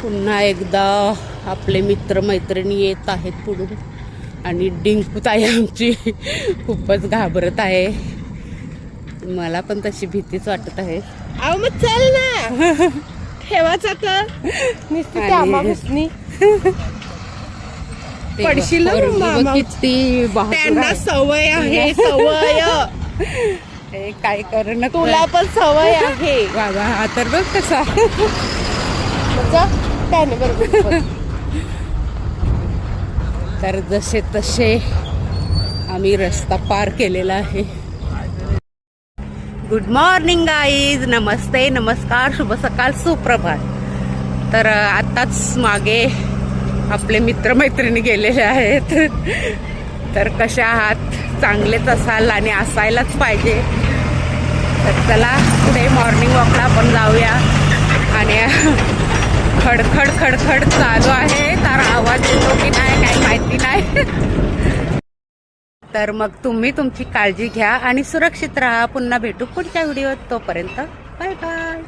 पुन्हा एकदा आपले मित्रमैत्रिणी येत आहेत पुढून आणि डिंकूताई आमची खूपच घाबरत आहे. मला पण तशी भीतीच वाटत आहे. अहो मग चल ना ठेवाचा तर नुसती कामापासनी पडशील मामा. किती त्यांना सवय आहे सवय. काय करणं तुला पण सवय आहे बाबा. हा तर बघ कसा त्याने बरोबर. तर जसे तसे आम्ही रस्ता पार केलेला आहे. गुड मॉर्निंग गाईज, नमस्ते, नमस्कार, शुभ सकाळ, सुप्रभात. तर आताच मागे आपले मित्रमैत्रिणी गेलेले आहेत. तर कशा आहात? चांगलेच असाल आणि असायलाच पाहिजे. तर चला पुढे मॉर्निंग वॉकला आपण जाऊया. आणि खडखड खडखड चालू आहे, तर आवाज येतो की नाही काही माहिती नाही. तर मग तुम्ही तुमची काळजी घ्या आणि सुरक्षित राहा. पुन्हा भेटू पुढच्या व्हिडिओत. तोपर्यंत बाय बाय.